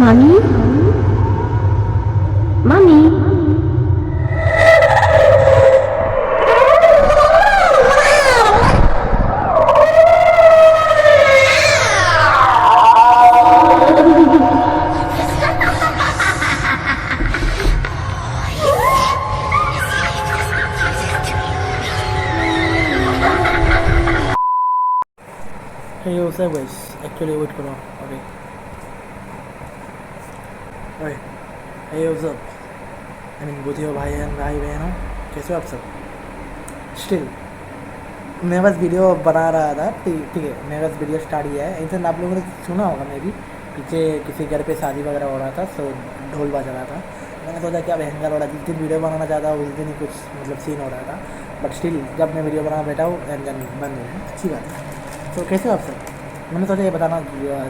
মামি মামি Hey, what's up guys? Actually wait करो अभी। ओए, hey what's up? I mean बुधियो भाई बहनों, कैसे हो आप सब? Still मैं बस वीडियो बना रहा था, ठीक है, मैं बस वीडियो स्टार्ट किया है। इंसान आप लोगों ने सुना होगा मे भी, पीछे किसी घर पे शादी वगैरह हो रहा था, तो ढोल बजा रहा था। मैंने सोचा क्या भयंकर हो रहा, जिस दिन वीडियो बनाना चाहता उस दिन ही कुछ मतलब सीन हो रहा था। बट स्टिल जब मैं वीडियो बनाना बैठा हूँ एंड देन बन गया, अच्छी बात है। तो कैसे हो आप सब? मैंने सोचा ये बताना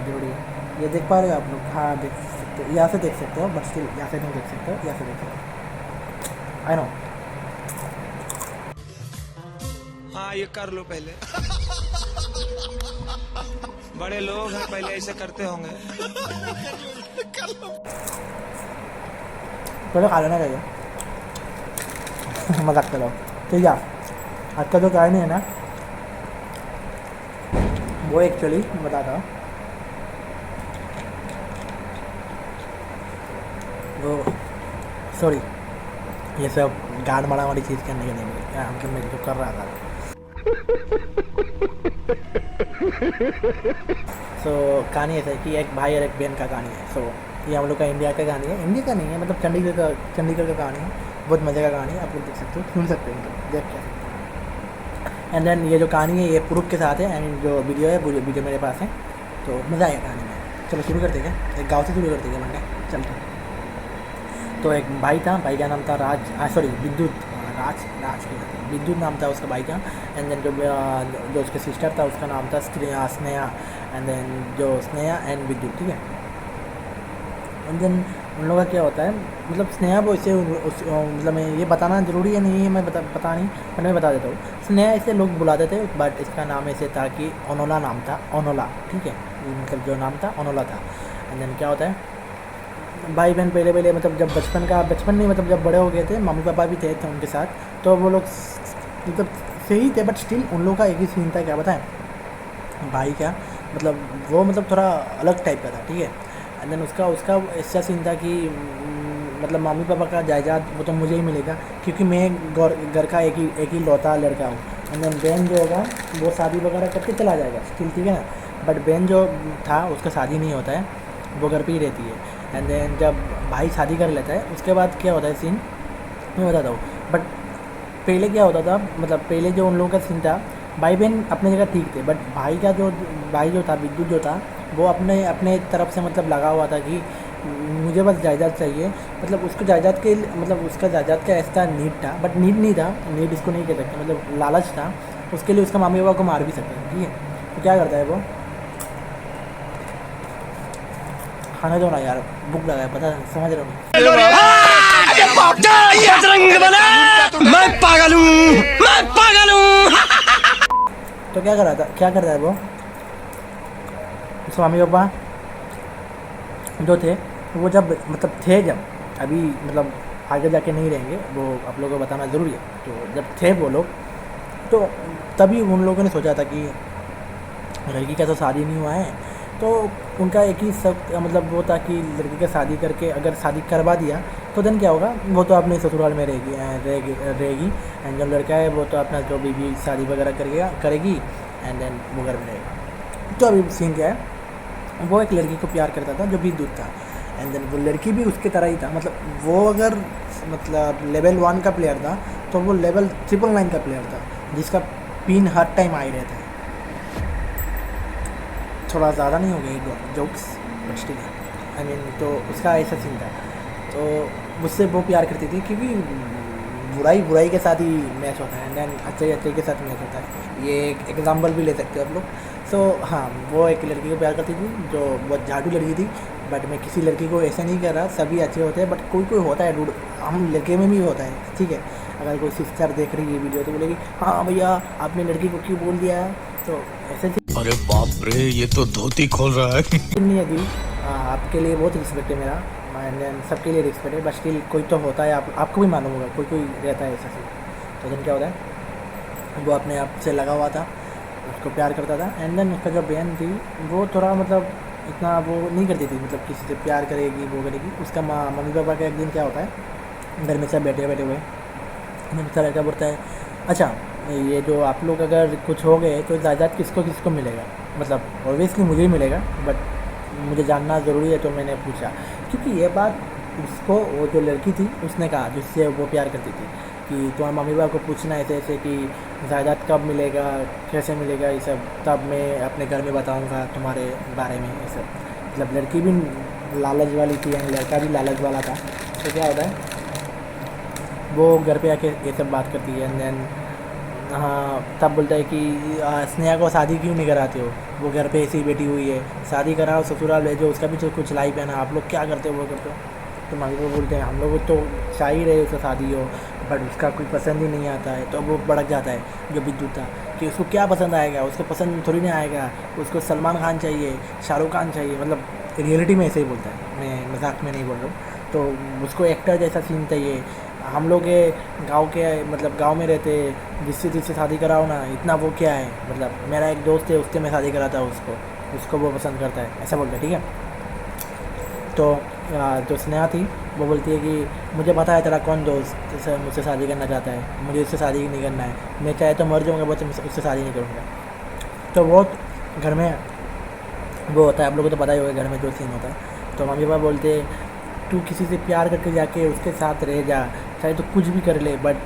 जरूरी है। ये देख पा रहे हो आप लोग? हाँ देख सकते हो, यहाँ से देख सकते हो, बट स्टिल यहाँ से नहीं देख सकते हो, यहाँ से देख सकते हो। I know. हाँ ये कर लो पहले। बड़े लोग हैं, पहले ऐसे करते होंगे। पहले खा लेना चाहिए। मजाक करो। ठीक है, आज का जो कहानी है ना, वो एक्चुअली मैं बताता हूँ। वो सॉरी, ये सब गाड़ मारा वाली चीज़ करने के लिए मतलब मैं जो कर रहा था। सो कहानी ऐसा है कि एक भाई और एक बहन का कहानी है। सो ये हम लोग का इंडिया का कहानी है, इंडिया का नहीं है, मतलब चंडीगढ़ का कहानी है। बहुत मज़े का कहानी है, आप लोग देख सकते हो, सुन सकते हो, मतलब देख के। एंड देन ये जो कहानी है ये प्रूफ के साथ है, एंड जो वीडियो है वीडियो मेरे पास है, तो मज़ा आएगा कहानी में। चलो शुरू करते हैं, एक गाँव से शुरू करते हैं मंडे, चलते हैं। तो एक भाई था, भाई का नाम था विद्युत, विद्युत नाम था उसका भाई का। एंड देन जो उसके सिस्टर था उसका नाम था स्नेहा। एंड देन जो स्नेहा एंड विद्युत, ठीक है। एंड देन उन लोगों का क्या होता है, मतलब स्नेहा वो इसे मतलब मैं ये बताना ज़रूरी है नहीं है, मैं पता नहीं, पर मैं बता देता हूँ। स्नेहा इसे लोग बुलाते थे, बट इसका नाम ऐसे था कि ओनोला नाम था, ओनोला, ठीक है, मतलब जो नाम था ओनोला था। एंड देन क्या होता है, भाई बहन पहले मतलब जब बचपन नहीं, मतलब जब बड़े हो गए थे, मम्मी पापा भी थे उनके साथ, तो वो लोग मतलब सही थे, बट स्टिल उन लोगों का एक ही सीन था, क्या बताएं भाई का, मतलब वो मतलब थोड़ा अलग टाइप का था, ठीक है। एंड देन उसका ऐसा सीन था कि मतलब मम्मी पापा का जायदाद वो तो मुझे ही मिलेगा, क्योंकि मैं घर का एक ही लौता लड़का हूँ। एंड देन बहन जो होगा वो शादी वगैरह करके चला जाएगा, स्टिल, ठीक है ना। बट बहन जो था उसका शादी नहीं होता है, वो घर पे ही रहती है। एंड देन जब भाई शादी कर लेता है, उसके बाद क्या होता है सीन मैं बताता हूँ। बट पहले क्या होता था, मतलब पहले जो उन लोगों का सीन था, भाई बहन अपनी जगह ठीक थे, बट भाई जो था विद्युत जो था, वो अपने तरफ से मतलब लगा हुआ था कि मुझे बस जायदाद चाहिए। मतलब उसको जायदाद के मतलब उसका जायदाद का ऐसा नीड था, बट नीड नहीं था, नीड इसको नहीं कह सकते, मतलब लालच था। उसके लिए उसका मम्मी पापा को मार भी सकते हैं, ठीक है। तो क्या करता है वो, खाना दो ना यार, भूख लगा है, पता समझ रहा हूँ। मैं पागल हूँ। तो क्या करता है वो, उसके मम्मी पापा जो थे वो जब अभी मतलब आगे जाके नहीं रहेंगे, वो आप लोगों को बताना ज़रूरी है। तो जब थे वो लोग, तो तभी उन लोगों ने सोचा था कि लड़की का तो शादी नहीं हुआ है, तो उनका एक ही सब मतलब वो था कि लड़की का शादी करके अगर शादी करवा दिया तो देन क्या होगा, वो तो अपने ससुराल में रहेगी। एंड जो लड़का है वो तो अपना जो बीवी शादी वगैरह करेगी, एंड देन वो घर में रहेगा। तो अभी सीन क्या है, वो एक लड़की को प्यार करता था जो विद्युत था। एंड देन वो लड़की भी उसके तरह ही था, मतलब वो अगर मतलब लेवल 1 का प्लेयर था, तो वो लेवल 999 का प्लेयर था, जिसका पिन हर टाइम आई रहता है। थोड़ा ज़्यादा नहीं हो गया jokes, but still I mean, तो उसका ऐसा सीन था। तो मुझसे वो प्यार करती थी, क्योंकि बुराई के साथ ही मैच होता है, एंड देन अच्छे के साथ मैच होता है। ये एक एग्जाम्पल भी ले सकते हो आप लोग। सो हाँ, वो एक लड़की को प्यार करती थी जो बहुत झाड़ू लड़की थी, बट मैं किसी लड़की को ऐसा नहीं कर रहा, सभी अच्छे होते हैं, बट कोई होता है रूड, हम लड़के में भी होता है, ठीक है। अगर कोई सिस्टर देख रही है वीडियो तो बोलेगी हाँ भैया आपने लड़की को क्यों बोल दिया, तो ऐसे अरे बाप रे, ये तो धोती खोल रहा है। नहीं है दी, आपके लिए बहुत रिस्पेक्ट है मेरा, एंड सबके लिए रिस्पेक्ट है, बट स्टिल कोई तो होता है, आपको भी मालूम होगा, कोई कोई रहता है ऐसा सीन। तो देन क्या होता है, वो अपने आप से लगा हुआ था, उसको प्यार करता था, एंड देन उसका जो बहन थी वो थोड़ा मतलब इतना वो नहीं करती थी, मतलब किसी से प्यार करेगी वो करेगी। उसका मम्मी पापा का एक दिन क्या होता है, घर में सब बैठे बैठे हुए, दूसरा लड़का बोलता है अच्छा ये जो आप लोग अगर कुछ हो गए तो जायदाद किसको किसको मिलेगा, मतलब ऑब्वियसली मुझे ही मिलेगा, बट मुझे जानना ज़रूरी है, तो मैंने पूछा, क्योंकि ये बात उसको वो जो लड़की थी उसने कहा जिससे वो प्यार करती थी कि तुम्हारे मम्मी पापा को पूछना ऐसे ऐसे कि जायदाद कब मिलेगा, कैसे मिलेगा, ये सब तब मैं अपने घर में बताऊंगा तुम्हारे बारे में, ये सब। मतलब लड़की भी लालच वाली थी एंड लड़का भी लालच वाला था। तो क्या होता है, वो घर पे आके ये सब बात करती है, एंड देन हाँ तब बोलता है कि स्नेहा को शादी क्यों नहीं कराते हो, वो घर पे ऐसे ही बैठी हुई है, शादी कराओ, ससुराल भेजो, उसका भी तो कुछ लाइफ है ना, आप लोग क्या करते हो वो करते हो। तो मम्मी को बोलते हैं हम लोग तो चाह ही रहे उसका शादी हो, बट उसका कोई पसंद ही नहीं आता है। तो वो भड़क जाता है जो बिद्दू था कि उसको क्या पसंद आएगा, उसको पसंद थोड़ी नहीं आएगा, उसको सलमान खान चाहिए, शाहरुख खान चाहिए, मतलब रियलिटी में ऐसे ही बोलता है, मैं मजाक में नहीं बोल रहा हूँ। तो उसको एक्टर जैसा सीन चाहिए। हम लोग के गांव के मतलब गांव में रहते, जिससे शादी कराओ ना, इतना वो क्या है, मतलब मेरा एक दोस्त है उससे मैं शादी कराता हूँ उसको वो पसंद करता है, ऐसा बोलता है, ठीक है। तो जो स्नेहा थी वो बोलती है कि मुझे पता है तेरा कौन दोस्त मुझसे शादी करना चाहता है, मुझे उससे शादी नहीं करना है, मैं चाहे तो मर जाऊँगा बस उससे शादी नहीं करूँगा। तो वो घर में वो होता है, आप लोगों को तो पता ही होगा घर में जो सीन होता है। तो मम्मी पापा बोलते तू किसी से प्यार करके जाके उसके साथ रह जा, चाहे तो कुछ भी कर ले, बट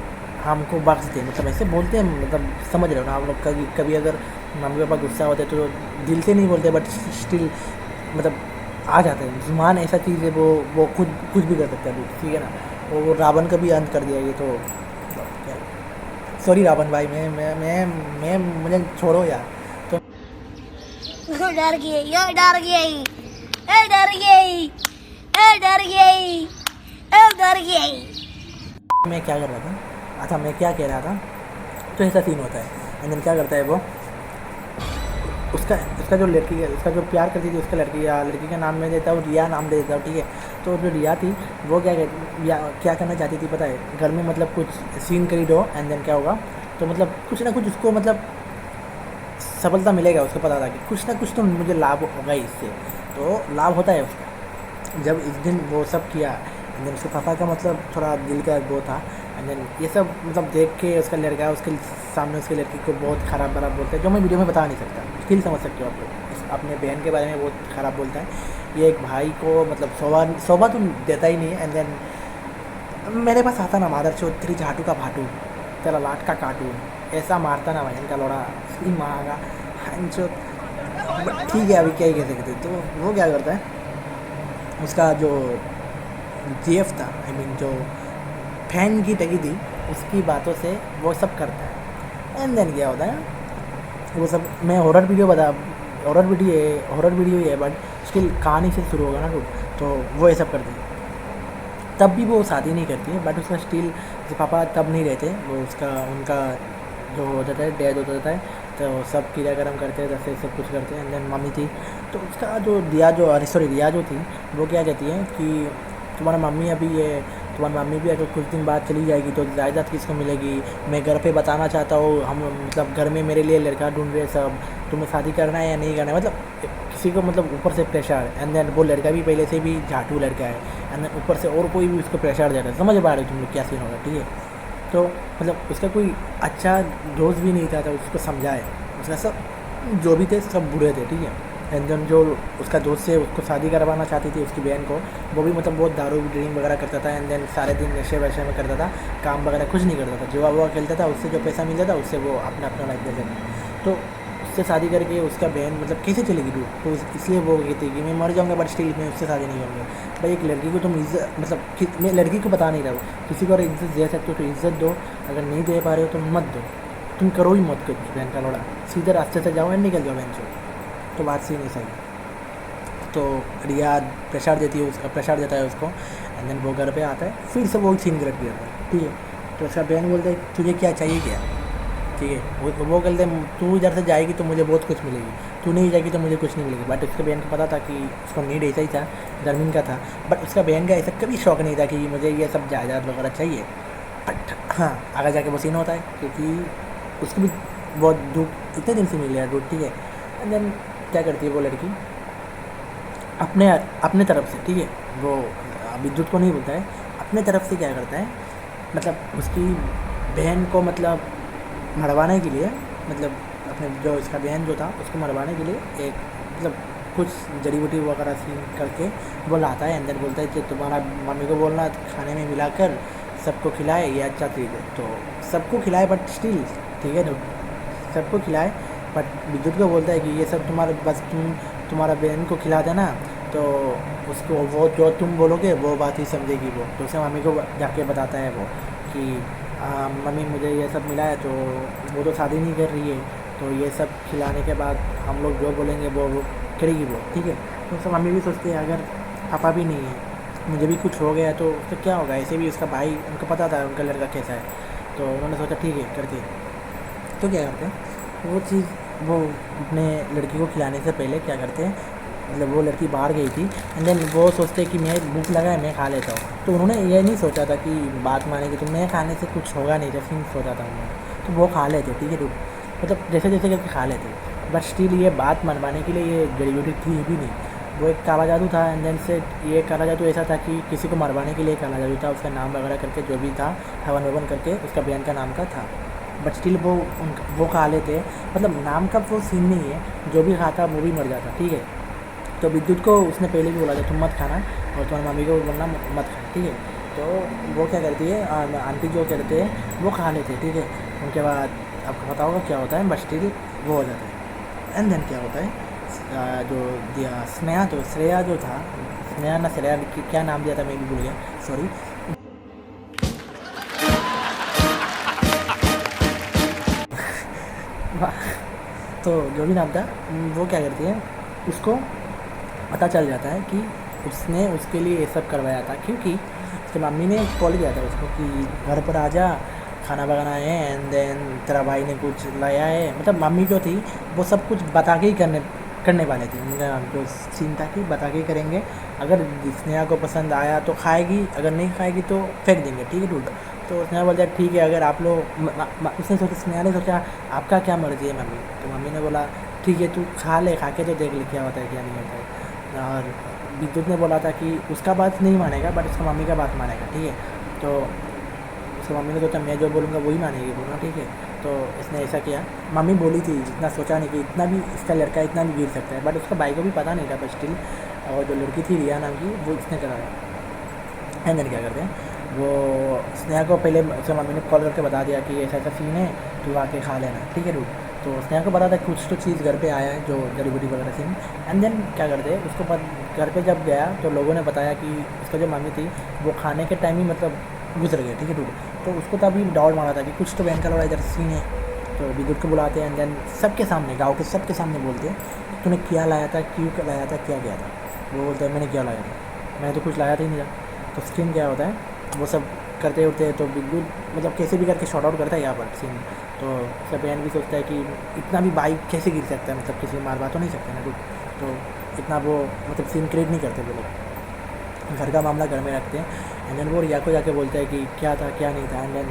हमको बख्श दे, मतलब ऐसे बोलते हैं, मतलब समझ रहे हो ना आप लोग। कभी अगर मम्मी पापा गुस्सा होते तो दिल से नहीं बोलते, बट स्टिल मतलब आ जाते हैं, जुबान ऐसा चीज़ है, वो कुछ भी कर सकता है, ठीक है ना। वो रावण का भी अंत कर दिया ये तो क्या, सॉरी रावण भाई, मैं मुझे छोड़ो यार। तो डर गई, ये डर गई, ए डर गई, ए डर गई, ए डर गई। मैं क्या कर रहा था, अच्छा मैं क्या कह रहा था, तो ऐसा सीन होता है, एंड देन क्या करता है वो, उसका जो लड़की है, उसका जो प्यार करती थी उसका लड़की का नाम मैं देता हूँ रिया, नाम दे देता हूँ, ठीक है। तो जो रिया थी वो क्या करना चाहती थी पता है, घर में मतलब कुछ सीन करी दो, एंड देन क्या होगा, तो मतलब कुछ ना कुछ उसको मतलब सफलता मिलेगा, उसको पता था कि कुछ ना कुछ तो मुझे लाभ होगा इससे। तो लाभ होता है उसका। जब इस दिन वो सब किया, एंड देन उसके पापा का मतलब थोड़ा दिल का वो था, एंड देन ये सब मतलब देख के उसका लड़का उसके सामने उसकी लड़की को बहुत ख़राब बराब बोलता है, जो मैं वीडियो में बता नहीं सकता, स्टिल समझ सकते हो आप लोग। अपने बहन के बारे में बहुत ख़राब बोलता है। ये एक भाई को मतलब शोभा तो देता ही नहीं है। एंड देन मेरे पास आता ना मादर चो तेरी झाटू का भाटू, तेरा लाट का काटू, ऐसा मारता ना बहन का लोड़ा इसकी माँ का जो, ठीक है अभी क्या ही कह सकते। तो वो क्या करता है, उसका जो जीएफ था, आई मीन जो फैन की टगी थी, उसकी बातों से वो सब करता है। एंड देन क्या होता है, वो सब मैं हॉरर वीडियो ही है, बट स्टिल कहानी से शुरू होगा ना तो वो ये सब करती है। तब भी वो शादी नहीं करती है, बट उसका स्टिल पापा तब नहीं रहते, वो उनका जो हो जाता है डेथ हो जाता है, तो सब क्रियाक्रम करते हैं, जैसे सब कुछ करते हैं। एंड देन मम्मी थी, तो उसका जो रिया जो थी वो क्या कहती है कि तुम्हारा मम्मी भी अगर कुछ दिन बाद चली जाएगी तो जायदाद किसको मिलेगी, मैं घर पे बताना चाहता हूँ, हम मतलब घर में मेरे लिए लड़का ढूंढ रहे सब, तुम्हें शादी करना है या नहीं करना है, मतलब किसी को मतलब ऊपर से प्रेशर। एंड देन वो लड़का भी पहले से भी झाटू लड़का है, एंड देन ऊपर से और कोई भी उसको प्रेशर दे रहा है। समझ पा रहे हो तुम लोग क्या सीन होगा, ठीक है। तो मतलब उसका कोई अच्छा दोस्त भी नहीं था, तो उसको समझाए, उसका सब जो भी थे सब बुरे थे, ठीक है। एंड देन जो उसका दोस्त से उसको शादी करवाना चाहती थी उसकी बहन को, वो भी मतलब बहुत दारू ड्रिंक वगैरह करता था, एंड देन सारे दिन नशे वशे में करता था, काम वगैरह कुछ नहीं करता था, जुआ वुआ खेलता था, उससे जो पैसा मिलता था उससे वो अपना लाइफ देता था। तो उससे शादी करके उसका बहन मतलब कैसे चलेगी तू, तो इसलिए वो कहती कि मैं मर जाऊँगा बट स्टिल मैं उससे शादी नहीं करूँगा। भाई एक लड़की को तुम इज्जत मतलब मैं लड़की को बता नहीं रहा हूँ, किसी को अगर इज्जत दे सकते हो तो इज्जत दो, अगर नहीं दे पा रहे हो तो मत दो, तुम करो ही मत करो बहन का लौड़ा, सीधे रास्ते से जाओ एंड निकल जाओ बहन से। तो बात सी नहीं सही। तो रिया प्रेशर देता है उसको, एंड देन वो घर पे आता है, फिर से वो सीन क्रिएट किया था, ठीक है। तो उसका बहन बोलता है तुझे क्या चाहिए क्या, ठीक है। वो कहते तू इधर से जाएगी तो मुझे बहुत कुछ मिलेगी, तू नहीं जाएगी तो मुझे कुछ नहीं मिलेगी। बट उसके बहन को पता था कि उसको नीड ऐसा ही था, जमीन का था। बट उसका बहन का ऐसा कभी शौक नहीं था कि मुझे ये सब जायदाद वगैरह चाहिए। बट हाँ, आगे जाके वो सीन होता है, क्योंकि उसको भी बहुत दुख इतने दिन से मिल गया दुख, ठीक है। एंड देन क्या करती है वो लड़की अपने अपने तरफ से, ठीक है, वो विद्युत को नहीं बोलता है, अपने तरफ से क्या करता है, मतलब उसकी बहन को मतलब मरवाने के लिए, मतलब अपने जो इसका बहन जो था उसको मरवाने के लिए एक मतलब कुछ जड़ी बूटी वगैरह सीन करके वो लाता है। अंदर बोलता है कि तुम्हारा मम्मी को बोलना खाने में मिलाकर सबको खिलाए, ये अच्छा चीज़ है। तो सबको खिलाए, बट स्टिल ठीक है, सबको खिलाए। बट विद्युत को बोलता है कि ये सब तुम्हारे बस तुम्हारा बहन को खिला देना, तो उसको वो जो तुम बोलोगे वो बात ही समझेगी वो। तो उसे मम्मी को जाके बताता है वो कि मम्मी मुझे ये सब मिला है, तो वो तो शादी नहीं कर रही है, तो ये सब खिलाने के बाद हम लोग जो बोलेंगे वो करेगी वो, ठीक है। तो उससे मम्मी भी सोचती है अगर पापा भी नहीं है, मुझे भी कुछ हो गया तो उससे क्या होगा, ऐसे भी उसका भाई, उनको पता था उनका लड़का कैसा है, तो उन्होंने सोचा ठीक है करते। तो क्या करते हैं वो चीज़, वो अपने लड़की को खिलाने से पहले क्या करते हैं, मतलब वो लड़की बाहर गई थी एंड देन वो सोचते कि मैं भूख लगा है मैं खा लेता हूँ। तो उन्होंने ये नहीं सोचा था कि बात मानेगी, तो मैं खाने से कुछ होगा नहीं, जैसे नहीं सोचा था उन्होंने। तो वो खा लेते, ठीक है, मतलब जैसे जैसे करके खा लेते। बट स्टिल ये बात मनवाने के लिए ये जड़ी बूटी थी भी नहीं, वो एक काला जादू था। एंड देन से ये काला जादू ऐसा था कि किसी को मरवाने के लिए काला जादू था, उसका नाम वगैरह करके जो भी था हवन ववन करके उसका बहन का नाम का था। बट स्टिल वो खा लेते, मतलब नाम का वो सीन नहीं है, जो भी खाता वो भी मर जाता, ठीक है। तो विद्युत को उसने पहले भी बोला था तुम मत खाना, और तुम्हारी मम्मी को बोलना मत खाना, ठीक है। तो वो क्या करती है, आंटी जो करते हैं वो खा लेते हैं, ठीक है। उनके बाद आपको पता होगा क्या होता है, बट स्टिल वो हो जाता है। एंड देन क्या होता है, जो दिया स्नेहा, तो श्रेया जो था, स्नेहा ना श्रेया क्या नाम दिया था मैं भी भूल गया, सॉरी। तो जो भी नाम था, वो क्या करती है, उसको पता चल जाता है कि उसने उसके लिए ये सब करवाया था, क्योंकि उसकी मम्मी ने कॉल किया था उसको कि घर पर आ जा, खाना बनाना है, एंड देन तेरा भाई ने कुछ लाया है। मतलब मम्मी जो थी वो सब कुछ बता के ही करने वाले थे। उनका जो सीन था कि बता के ही करेंगे, अगर स्नेहा को पसंद आया तो खाएगी, अगर नहीं खाएगी तो फेंक देंगे, ठीक है दूध। तो स्नेहा बोलता है ठीक है, अगर आप लोग, उसने सोचा, स्नेहा ने सोचा आपका क्या मर्जी है मम्मी। तो मम्मी ने बोला ठीक है तू खा ले, खा के तो देख ले क्या होता है क्या नहीं होता है। और विद्युत ने बोला था कि उसका बात नहीं मानेगा, बट उसका मम्मी का बात मानेगा, ठीक है। तो उसकी मम्मी ने सोचा मैं जो बोलूँगा वही मानेगी, बोलूँगा ठीक है। तो इसने ऐसा किया, मम्मी बोली थी, इतना सोचा नहीं कि इतना भी इसका लड़का इतना भी गिर सकता है, बट उसका भाई को भी पता नहीं था, बट स्टिल। और जो लड़की थी रिया नाम की, वो इसने कराया। एंड देन क्या करते हैं, वो स्नेहा को पहले उसके मम्मी ने कॉल करके बता दिया कि ऐसा ऐसा सीन है, तू आके खा लेना, ठीक है रूट। तो स्नेहा को पता था कुछ तो चीज़ घर पे आया है जो जड़ी बूटी वगैरह सीन। एंड देन क्या करते हैं, उसको घर पे जब गया तो लोगों ने बताया कि उसका जो मम्मी थी वो खाने के टाइम ही मतलब गुजर गए, ठीक है रूट। तो उसको तभी डाउट मारा था कि कुछ तो बहन का लड़ा इधर सीन है। तो विद्युत को बुलाते हैं एंड देन सबके सामने, गाँव के सबके सामने बोलते हैं तूने क्या लाया था, क्यों लाया था, क्या गया था। वो बोलता है मैंने क्या लाया था, मैंने तो कुछ लाया था ही नहीं था। तो सीन क्या होता है, वो सब करते होते हैं तो विद्युत मतलब कैसे भी करके शॉर्ट आउट करता है यहाँ पर सीन। तो उसका बहन भी सोचता है कि इतना भी बाइक कैसे गिर सकता है, मतलब किसी को मारवा तो नहीं सकता ना कुछ। तो इतना वो मतलब सीन क्रिएट नहीं करते वो लोग, घर का मामला घर में रखते हैं। एंड देन वो रिया को जाके बोलता है कि क्या था क्या नहीं था। एंड देन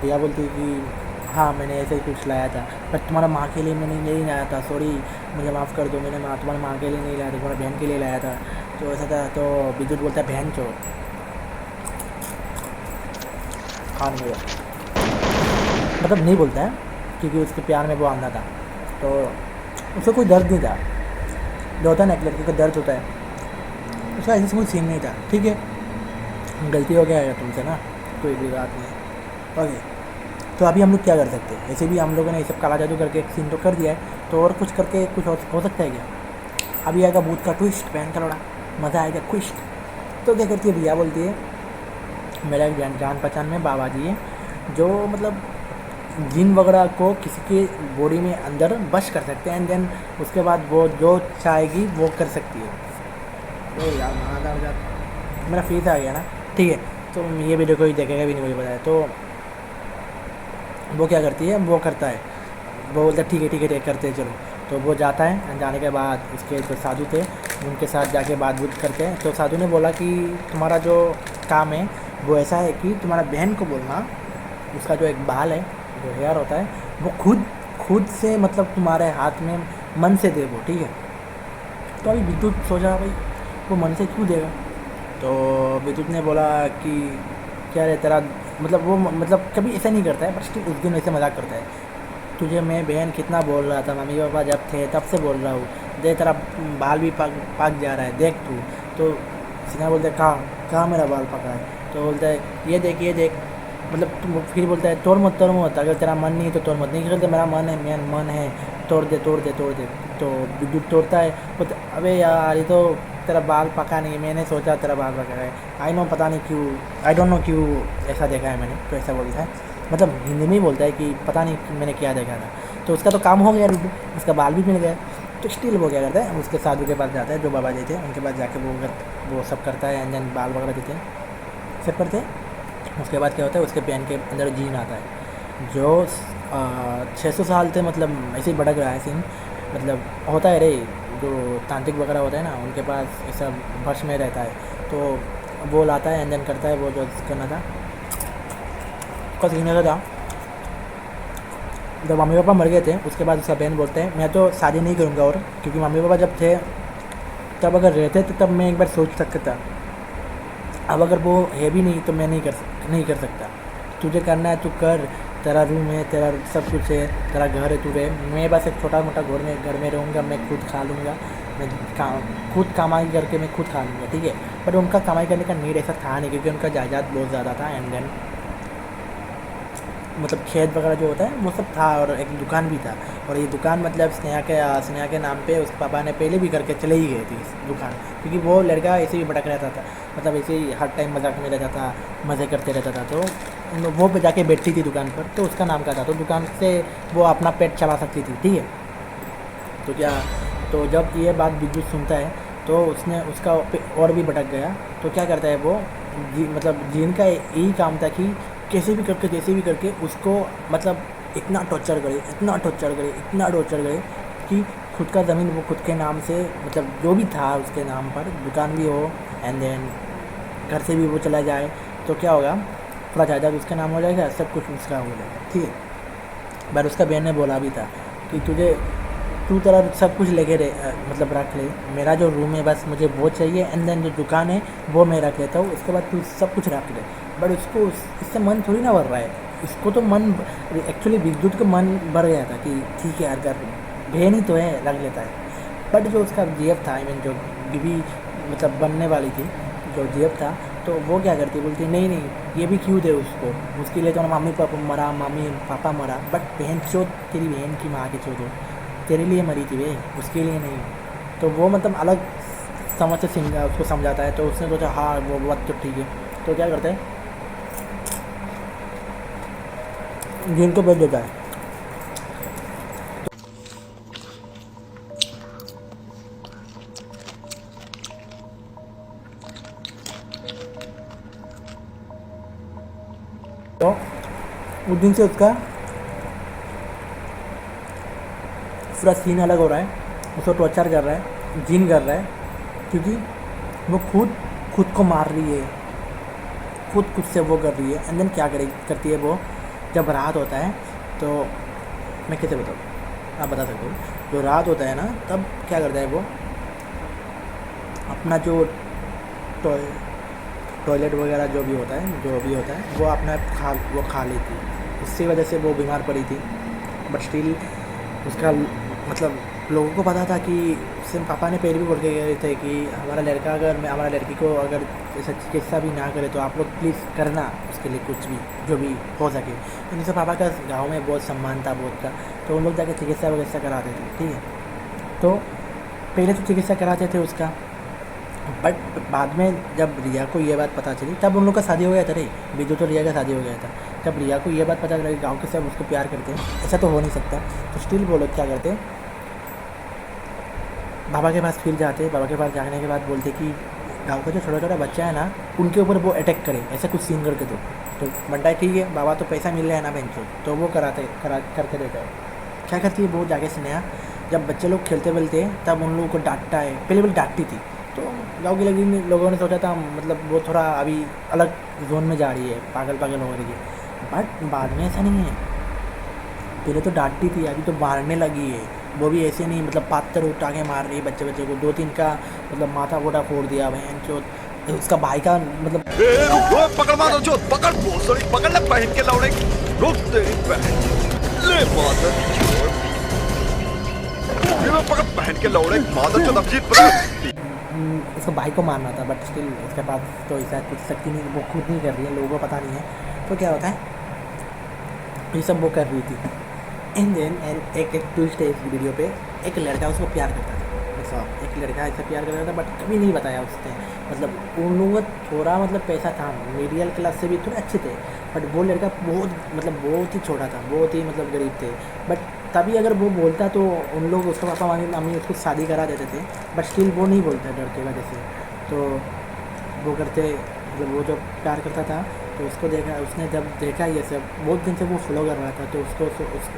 रिया बोलती है कि हाँ मैंने ऐसे ही कुछ लाया था, बट तुम्हारा माँ के लिए मैंने नहीं लाया था, सॉरी मुझे माफ़ कर दो, मैंने तुम्हारी माँ के लिए नहीं लाया था, तुम्हारी बहन के लिए लाया था। तो ऐसा था। तो विद्युत बोलता है बहन चो खान में, मतलब नहीं बोलता है क्योंकि उसके प्यार में वो आंधा था। तो उसको कोई दर्द नहीं था, जो होता है ना एक लड़के का दर्द होता है, उसका ऐसे कोई सीन नहीं था, ठीक है। गलती हो गया है तुमसे ना, कोई भी बात नहीं। ओके, तो अभी हम लोग क्या कर सकते हैं, ऐसे भी हम लोगों ने ये सब काला जादू करके एक सीन तो कर दिया है, तो और कुछ करके कुछ हो सकता है क्या। अभी आएगा भूत का ट्विस्ट, बहन का लड़ा, मज़ा आएगा ट्विस्ट। तो क्या करती है, रिया बोलती है मेरा एक जान पहचान में बाबा जी है जो मतलब जिन वगैरह को किसी के बॉडी में अंदर बश कर सकते हैं, एंड देन उसके बाद वो जो चाहेगी वो कर सकती है। तो यार मेरा फीस आ गया ना, ठीक है। तो ये वीडियो कोई देखेगा भी नहीं मुझे बताया। तो वो क्या करती है, वो करता है, वो बोलता है ठीक है करते हैं चलो। तो वो जाता है, जाने के बाद उसके जो साधु थे उनके साथ जाके बात बूत करते हैं। तो साधु ने बोला कि तुम्हारा जो काम है वो ऐसा है कि तुम्हारा बहन को बोलना, उसका जो एक बाल है, जो हेयर होता है, वो खुद से मतलब तुम्हारे हाथ में मन से दे वो, ठीक है। तो अभी विद्युत सोचा भाई वो मन से क्यों देगा। तो विद्युत ने बोला कि क्या रे तेरा मतलब वो मतलब कभी ऐसा नहीं करता है, बट स्टिल उस दिन वैसे मजाक करता है। तुझे मैं बहन कितना बोल रहा था, मम्मी पापा जब थे तब से बोल रहा हूँ, देख तेरा बाल भी पाक जा रहा है, देख तू। तो सिन्हा बोलते है कहाँ मेरा बाल पका है। तो बोलता है ये देख मतलब तुम, फिर बोलता है तोड़ मत अगर तेरा मन नहीं है तो तोड़ मत। नहीं कहते मेरा मन है, तोड़ दे। तो विद्युत तोड़ता है, बोलते अबे यार ये तो तेरा बाल पका नहीं है, मैंने सोचा तेरा बाल पका है, आई डोंट नो क्यों ऐसा देखा है मैंने। तो ऐसा बोलता है, मतलब हिंदी में ही बोलता है कि पता नहीं कि मैंने क्या देखा था। तो उसका तो काम हो गया, उसका बाल भी मिल गया। तो स्टिल वो क्या करता है, उसके साधु के पास जाता है जो बाबा जी थे, उनके पास जाके वो सब करता है, एंड देन बाल वगैरह देते हैं, सब करते हैं। उसके बाद क्या होता है, उसके पैन के अंदर जीन आता है जो 600 साल से मतलब ऐसे ही भटक रहा है सीन। मतलब होता है रे, जो तांत्रिक वगैरह होता है ना, उनके पास ऐसा वश में रहता है। तो वो लाता है, एंड देन करता है वो जो करना था, उसका सीखने का था। जब मम्मी पापा मर गए थे उसके बाद उसका बहन बोलते हैं मैं तो शादी नहीं करूँगा, और क्योंकि मम्मी पापा जब थे तब अगर रहते तो तब मैं एक बार सोच सकता था, अब अगर वो है भी नहीं तो मैं नहीं कर सकता। तुझे करना है तू कर, तेरा रूम है, तेरा सब कुछ है, तेरा घर है, तू रहे। मैं बस एक छोटा मोटा घर में रहूँगा, मैं खुद खा लूँगा, मैं खुद कमाई करके मैं खुद खा लूँगा, ठीक है। बट उनका कमाई करने का नीड ऐसा था नहीं, क्योंकि उनका जायदाद बहुत ज़्यादा था, एंड देन मतलब खेत वगैरह जो होता है वो सब था, और एक दुकान भी था। और ये दुकान मतलब स्नेहा के नाम पे उसके पापा ने पहले भी करके चले ही गए थे इस दुकान, क्योंकि वो लड़का ऐसे ही भटक रहता था, मतलब ऐसे ही हर टाइम मजाक में रहता था, मज़े करते रहता था। तो वो पे जाके बैठती थी दुकान पर, तो उसका नाम क्या था, तो दुकान से वो अपना पेट चला सकती थी, ठीक है। तो जब ये बात विद्युत सुनता है तो उसने उसका और भी भटक गया। तो क्या करता है वो मतलब जीन का यही काम था कि कैसे भी करके उसको मतलब इतना टॉर्चर करे कि खुद का ज़मीन वो खुद के नाम से, मतलब जो भी था उसके नाम पर दुकान भी हो, एंड देन घर से भी वो चला जाए, तो क्या होगा, पूरा जायदाद उसके नाम हो जाएगा, सब कुछ उसका हो जाएगा, ठीक है। पर उसका बहन ने बोला भी था कि तू तेरा सब कुछ लेके मतलब रख ले, मेरा जो रूम है बस मुझे वो चाहिए, एंड देन जो दुकान है वो मैं रख लेता हूँ, उसके बाद तू सब कुछ रख ले। बट उसको इससे मन थोड़ी ना भर रहा है, इसको तो मन एक्चुअली विद्युत का मन भर गया था कि ठीक है अगर बहन ही तो है रख लेता है। बट जो उसका जीएफ था, आई मीन जो बीवी मतलब बनने वाली थी, जो जीएफ था, तो वो क्या करती, बोलती नहीं ये भी क्यों दे उसको, उसके लिए तो मम्मी पापा मरा, बट बहन चोद तेरी बहन की माँ की चोद हो, तेरे लिए मरी थी वे, उसके लिए नहीं। तो वो मतलब अलग समझ से उसको समझाता है। तो उसने सोचा हाँ वो बात तो ठीक है। तो क्या करते हैं, जिनको भेज देता है। तो उस दिन से उसका पूरा सीन अलग हो रहा है, उसको टॉर्चर कर रहा है, जीन कर रहा है, क्योंकि वो खुद को मार रही है, खुद से वो कर रही है। एंड देन क्या करती है वो, जब रात होता है तो मैं कैसे बताऊँ, आप बता सकते हो, जो रात होता है ना तब क्या करता है वो, अपना जो टॉयलेट वगैरह जो भी होता है वो अपना खा लेती है। उसकी वजह से वो बीमार पड़ी थी। बट स्टिल उसका मतलब लोगों को पता था कि सिर्फ पापा ने पहले भी बोल के गए थे कि हमारा लड़की को अगर ऐसा चिकित्सा भी ना करे तो आप लोग प्लीज़ करना उसके लिए कुछ भी जो भी हो सके। तो जैसे पापा का गांव में बहुत सम्मान था बहुत का, तो उन लोग जाकर चिकित्सा वगैरह कराते थे, ठीक है। तो पहले तो चिकित्सा कराते थे उसका, बट बाद में जब रिया को ये बात पता चली तब उन लोग का शादी हो गया था रे, बिजू तो रिया का शादी हो गया था। जब रिया को ये बात पता चला कि गाँव के सब उसको प्यार करते हैं, ऐसा तो हो नहीं सकता, तो स्टिल वो लोग क्या करते, बाबा के पास फिर जाते, बाबा के पास जाने के बाद बोलते कि गाँव का जो छोटा छोटा बच्चा है ना उनके ऊपर वो अटैक करे, ऐसा कुछ सीन करके दो। तो बनता है ठीक है बाबा तो पैसा मिल रहा है ना बेंचो, तो वो करते रहता है। क्या करती है वो जाके स्नेहा, जब बच्चे लोग खेलते वेलते हैं तब उन लोगों को डांटता है, पहले डांटती थी। तो गाँव के लोगों ने सोचा था मतलब वो थोड़ा अभी अलग जोन में जा रही है, पागल हो रही है। बट बाद में ऐसा नहीं है, पहले तो डांटती थी, अभी तो मारने लगी है। वो भी ऐसे नहीं मतलब पात्थर उठा के मार रही है बच्चे को, 2-3 का मतलब माथा वोटा फोड़ दिया बहन चोत। उसका भाई का मतलब पकड़ मारो जो पकड़ भोसड़ी पकड़ ले बहन के लौड़े रुक तेरी बहन ले मादर ये पकड़ बहन के लौड़े मादर जो अभिजीत पकड़। इसका भाई को मारना था बट स्टिल इसके पास तो ऐसा कुछ शक्ति नहीं, वो खुद नहीं कर रही है, लोगों को पता नहीं है। तो क्या होता है ये सब वो कर रही थी। एंड देन एक ट्विस्ट है इस वीडियो पे, एक लड़का उसको प्यार करता था, मतलब एक लड़का ऐसा प्यार करता था बट कभी नहीं बताया उसने। मतलब उन लोगों का थोड़ा मतलब पैसा था, मिडिल क्लास से भी थोड़े अच्छे थे, बट वो लड़का बहुत ही छोटा था, बहुत ही मतलब गरीब थे। बट तभी अगर वो बोलता तो उन लोग उसका पापा मम्मी उसको शादी करा देते थे, बट स्टिल वो नहीं बोलता डर की वजह से। तो वो करते मतलब वो जो प्यार करता था तो उसको देखा, उसने जब देखा ये सब बहुत दिन से वो फॉलो कर रहा था, तो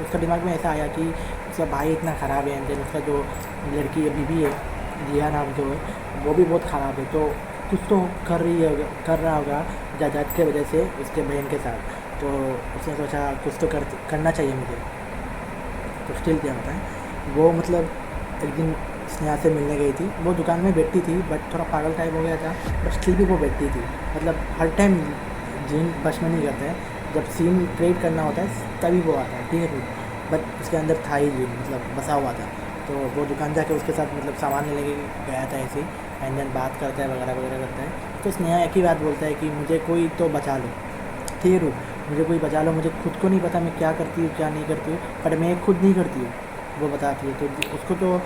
उसका दिमाग में ऐसा आया कि उसका भाई इतना ख़राब है, एंड देन उसका जो लड़की बीवी है जिया नाम जो है वो भी बहुत ख़राब है, तो कुछ तो कर रहा होगा जायदाद के वजह से उसके बहन के साथ। तो उसने सोचा कुछ तो करना चाहिए मुझे। तो स्टिल क्या होता है वो मतलब एक दिन स्नेहा से मिलने गई थी, वो दुकान में बैठती थी बट थोड़ा पागल टाइप हो गया था, बट स्टिल भी वो बैठती थी। मतलब हर टाइम जिन बस में नहीं करते हैं, जब सीन क्रिएट करना होता है तभी वो आता है, ठीक है। बट उसके अंदर था ही जिन मतलब बसा हुआ था। तो वो दुकान जाके उसके साथ मतलब सामान लेने गया था ऐसे, एंड देन बात करता है वगैरह करता है। तो स्नेहा एक ही बात बोलता है कि मुझे कोई तो बचा लो, ठीक है, मुझे कोई बचा लो, मुझे खुद को नहीं पता मैं क्या करती हूँ क्या नहीं करती हूँ, बट मैं खुद नहीं करती हूँ, वो बताती है। तो उसको तो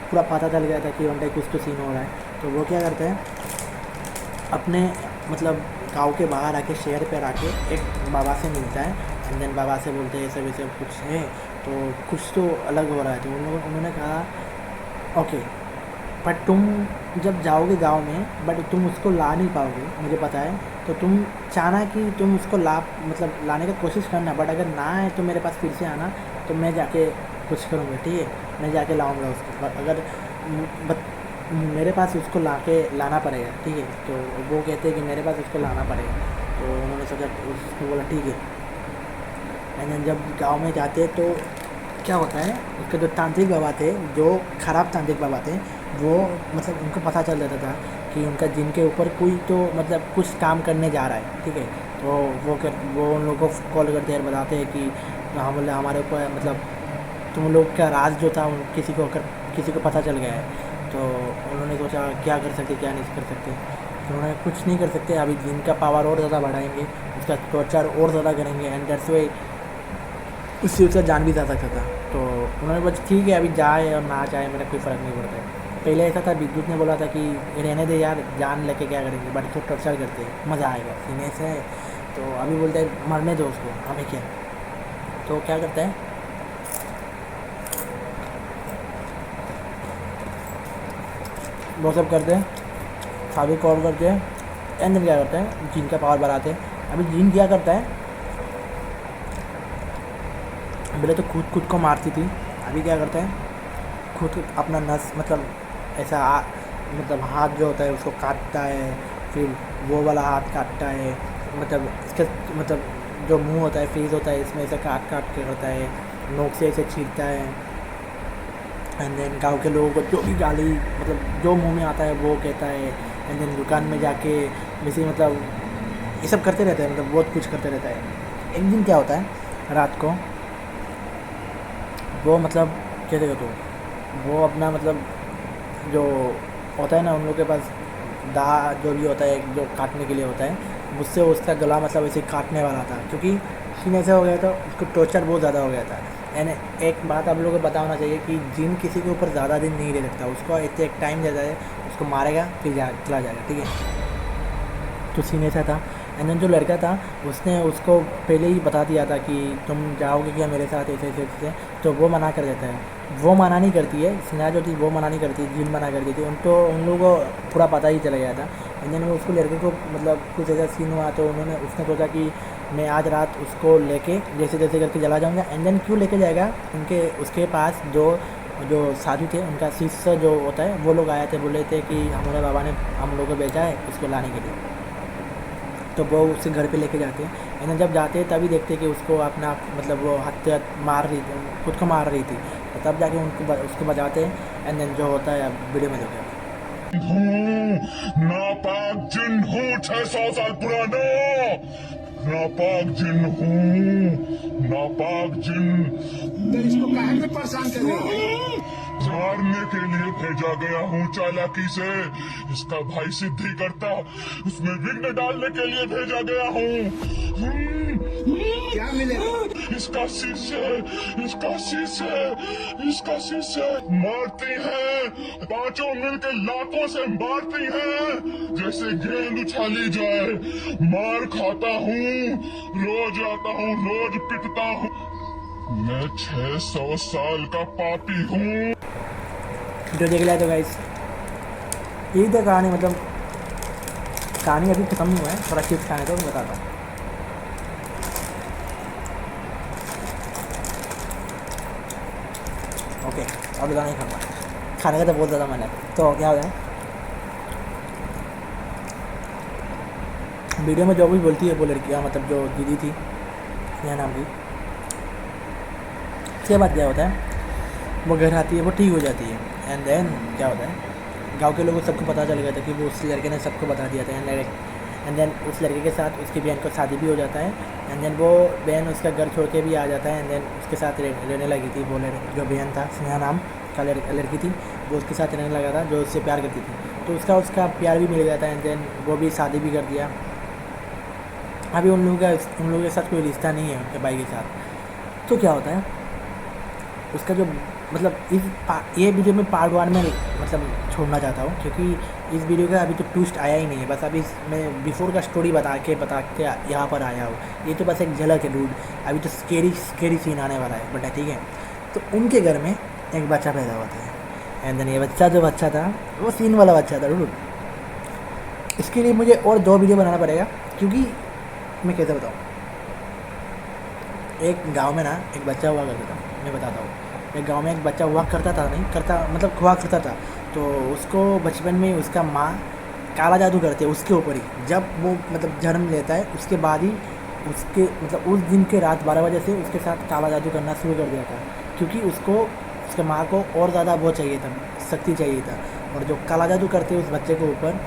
पूरा पता चल गया था कि वन टाइम कुछ तो सीन हो रहा है। तो वो क्या करता है अपने मतलब गाँव के बाहर आके शहर पर आके एक बाबा से मिलता है, एंड देन बाबा से बोलते हैं ये सब कुछ है तो कुछ तो अलग हो रहा है। तो उन्होंने कहा ओके बट तुम जब जाओगे गांव में बट तुम उसको ला नहीं पाओगे, मुझे पता है। तो तुम चाहना कि तुम उसको मतलब लाने का कोशिश करना, बट अगर ना आए तो मेरे पास फिर से आना, तो मैं जाके कुछ करूँगा, ठीक है, मैं जाके लाऊंगा उसको। अगर मेरे पास उसको लाना पड़ेगा, ठीक है। तो वो कहते हैं कि मेरे पास उसको लाना पड़ेगा। तो उन्होंने सोचा, उसको बोला ठीक है। एंड जब गांव में जाते तो क्या होता है उसके जो तांत्रिक बाबा थे, जो ख़राब तांत्रिक बाबा थे, वो मतलब उनको पता चल जाता था कि उनका जिनके ऊपर कोई तो मतलब कुछ काम करने जा रहा है, ठीक है। तो वो उन लोगों को कॉल करते हैं, बताते हैं कि हाँ बोले हमारे ऊपर मतलब तुम लोग का राज जो था किसी को पता चल गया है। तो उन्होंने सोचा क्या कर सकते क्या नहीं कर सकते। तो उन्होंने कुछ नहीं कर सकते, अभी जिनका पावर और ज़्यादा बढ़ाएंगे, उसका टॉर्चर और ज़्यादा करेंगे, एंड दैट्स वाई उससे उसका जान भी जा सकता था। तो उन्होंने बोला ठीक है अभी जाए और ना जाए मेरा कोई फ़र्क नहीं पड़ता है। पहले ऐसा था विद्युत ने बोला था कि रहने दे यार, जान लेके क्या करेंगे, बट तो टॉर्चर करते हैं मज़ा आएगा सीने से है। तो अभी बोलते हैं मरने दो उसको, हमें क्या। तो क्या करता है वो सब करते हैं, शादी कॉल करके एंड देन क्या करते हैं जिन का पावर बढ़ाते हैं। अभी जिन क्या करता है पहले तो खुद को मारती थी, अभी क्या करता है खुद अपना नस मतलब ऐसा मतलब हाथ जो होता है उसको काटता है, फिर वो वाला हाथ काटता है, मतलब इसका मतलब जो मुंह होता है फेस होता है इसमें ऐसे काट के करता है, नोक से ऐसे छींटता है। एंड देन गाँव के लोगों को जो भी गाली मतलब जो मुंह में आता है वो कहता है। एंड देन दुकान में जाके वैसे मतलब ये सब करते रहते हैं, मतलब बहुत कुछ करते रहता है। एक दिन क्या होता है रात को वो मतलब कैसे कहते हो वो अपना मतलब जो होता है ना उन लोग के पास दा जो भी होता है जो काटने के लिए होता है, मुझसे उसका गला मतलब ऐसे काटने वाला था, क्योंकि सीने ऐसा हो गया था, उसको टॉर्चर बहुत ज़्यादा हो गया था। एंड एक बात आप लोगों को पता होना चाहिए कि जिन किसी के ऊपर ज़्यादा दिन नहीं रह सकता, उसको इतने एक टाइम देता है, उसको मारेगा फिर चला जाएगा, ठीक है। तो सीन ऐसा था। एंड देन जो लड़का था उसने उसको पहले ही बता दिया था कि तुम जाओगे क्या मेरे साथ ऐसे ऐसे ऐसे, तो वो मना कर देता है। वो मना नहीं करती है, स्नेहा जो थी वो मना नहीं करती, जिन मना करती थी। उनको उन लोगों को पूरा पता ही चला गया था। एंड देन वो उसको लड़के को मतलब कुछ ऐसा सीन हुआ तो उसने सोचा कि मैं आज रात उसको लेके जैसे जैसे करके चला जाऊँगा। एंड देन क्यों लेके जाएगा, उसके पास जो साधु थे उनका शिष्य जो होता है वो लोग आए थे, बोले थे कि हमारे बाबा ने हम लोग को भेजा है उसको लाने के लिए। तो वो उसके घर पे लेके जाते हैं। एंड जब जाते हैं तभी देखते हैं कि उसको अपना मतलब वो हत्या मार रही थी, खुद को मार रही थी। तो तब जाके उसको बजाते हैं। एंड देन जो होता है अब वीडियो में देखो। नापाक जिन हूँ 600 साल पुराना, नापाक जिन हूँ, नापाक जिन। इसको काहे में परेशान कर रहे हो? मारने के लिए भेजा गया हूँ चालाकी से। इसका भाई सिद्धि करता, उसमें विघ्न डालने के लिए भेजा गया हूँ। क्या मिलेगा? इसका शिष्य, इसका शिष्य, इसका शिष्य मारती है, पांचों मिलकर लातों से मारती है जैसे गेंद उछाली जाए। मार खाता हूँ, रोज आता हूँ, रोज पिटता हूँ। मैं 600 साल का पापी हूँ। वीडियो देख लिया तो गाइस, यही तो कहानी। मतलब कहानी अभी खत्म नहीं हुआ है, थोड़ा चिप्स खाने तो मैं बताता हूँ। ओके, अब ज़्यादा नहीं खाऊंगा, खाने का तो बहुत ज़्यादा मन है। तो क्या हो गया, वीडियो में जो भी बोलती है वो लड़कियाँ, मतलब जो दीदी थी यह नाम की, उसके बाद क्या होता है वो घर आती है, वो ठीक हो जाती है। एंड देन क्या होता है, गांव के लोगों को सबको पता चल गया था कि वो उस लड़के ने सबको बता दिया था। एंड देन उस लड़के के साथ उसकी बहन को शादी भी हो जाता है। एंड देन वो बहन उसका घर छोड़ के भी आ जाता है। एंड देन उसके साथ रहने लगी थी वो जो बहन था, स्नेहा नाम का लड़की थी, वो उसके साथ रहने लगा था, जो उससे प्यार करती थी। तो उसका प्यार भी मिल गया था। एंड देन वो भी शादी भी कर दिया। अभी उन लोगों के साथ कोई रिश्ता नहीं है उनके भाई के साथ। तो क्या होता है, उसका जो मतलब ये वीडियो में पार्ट 1 में मतलब छोड़ना चाहता हूँ, क्योंकि इस वीडियो का अभी तो ट्विस्ट आया ही नहीं है। बस अभी मैं बिफोर का स्टोरी बता के यहाँ पर आया हूँ। ये तो बस एक झलक है डूड, अभी तो स्केरी सीन आने वाला है। बट ठीक है, तो उनके घर में एक बच्चा पैदा होता है। एंड देन ये जो बच्चा था वो सीन वाला बच्चा था डूड। इसके लिए मुझे और 2 वीडियो बनाना पड़ेगा, क्योंकि मैं कैसे बताऊँ, एक गाँव में ना एक बच्चा हुआ करता था। मैं बताता हूँ, एक गांव में एक बच्चा हुआ करता था। तो उसको बचपन में उसका माँ काला जादू करते उसके ऊपर ही। जब वो मतलब जन्म लेता है उसके बाद ही उसके मतलब उस दिन के रात 12 बजे से उसके साथ काला जादू करना शुरू कर दिया था, क्योंकि उसके माँ को और ज़्यादा वो चाहिए था, शक्ति चाहिए था। और जो काला जादू करते उस बच्चे के ऊपर,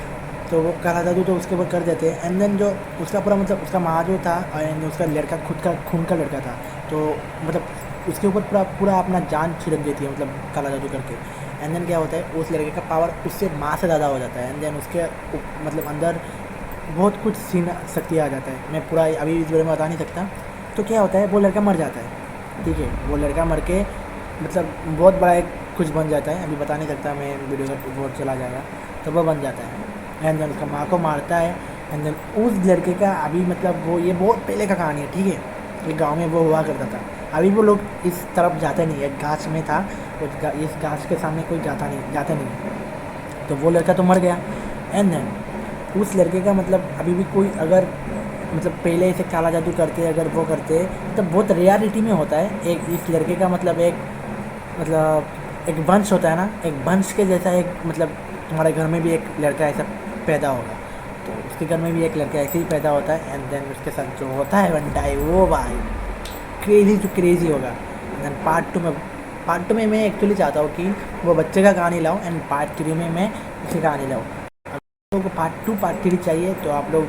तो वो काला जादू तो उसके ऊपर कर देते हैं। एंड देन जो उसका पूरा मतलब उसका माँ जो था, एंड उसका लड़का खुद का खून का लड़का था, तो मतलब उसके ऊपर पूरा अपना जान छिड़क देती है, मतलब काला जादू करके। एंड देन क्या होता है, उस लड़के का पावर उससे माँ से ज़्यादा हो जाता है। एंड देन उसके मतलब अंदर बहुत कुछ सीन शक्ति आ जाता है। मैं पूरा अभी इस बारे में बता नहीं सकता। तो क्या होता है, वो लड़का मर जाता है, ठीक है। वो लड़का मर के मतलब बहुत बड़ा एक कुछ बन जाता है, अभी बता नहीं सकता मैं, वीडियो का बहुत चला जाएगा। तो वो बन जाता है। एंड देन उसका माँ को मारता है। एंड देन उस लड़के का अभी मतलब वो ये बहुत पहले का कहानी है, ठीक है। एक गांव में वो हुआ करता था। अभी वो लोग इस तरफ जाते नहीं, एक गाछ में था, इस गाछ के सामने कोई जाते नहीं। तो वो लड़का तो मर गया। एंड देन उस लड़के का मतलब अभी भी कोई अगर मतलब पहले से काला जादू करते अगर वो करते तो बहुत रियलिटी में होता है। एक इस लड़के का मतलब एक वंश होता है ना, एक वंश के जैसा एक मतलब तुम्हारे घर में भी एक लड़का ऐसा पैदा होगा, तो उसके घर में भी एक लड़का ऐसे ही पैदा होता है। एंड देन उसके साथ जो होता है बनता है वो भाई क्रेज़ी होगा। एंड पार्ट 2 में मैं एक्चुअली चाहता हूँ कि वो बच्चे का कहानी लाऊं, एंड पार्ट 3 में मैं उसकी कहानी लाऊं। अगर आप लोगों को पार्ट 2 पार्ट 3 चाहिए तो आप लोग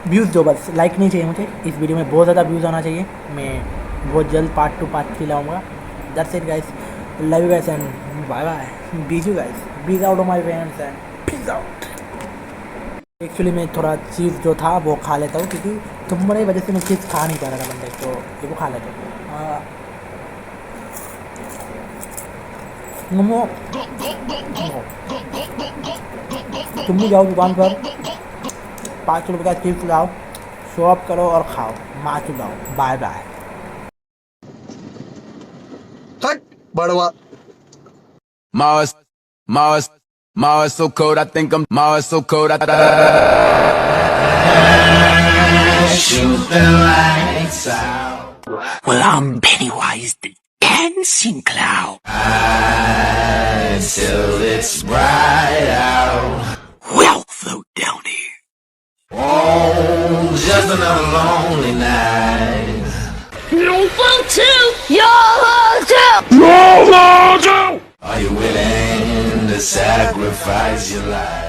व्यूज़ दो, बस लाइक नहीं चाहिए मुझे। इस वीडियो में बहुत ज़्यादा व्यूज़ आना चाहिए। मैं बहुत जल्द पार्ट 2 पार्ट 3 लाऊंगा। That's it guys, love you guys and bye bye. Bees you guys, bees out of my friends and peace out. Actually मैं थोड़ा चीज़ जो था वो खा लेता हूँ, क्योंकि तुम्हारी वजह से मैं चीज़ खा नहीं पा रहा था बंदे, तो ये वो खा लेता हूँ। मोमो तुम भी जाओ दुकान पर, 5 रुपये का चिप्स लाओ, शॉप करो और खाओ, माँ चुदाओ। Bye bye. हट बड़वा। Mars so cold, I think I'm Mars so cold. Shoot the lights out. Well, I'm Pennywise the dancing clown. Till it's bright out. We'll float down here. Oh, just another lonely night. YOLO too! No, no, no! Are you willing to sacrifice your life?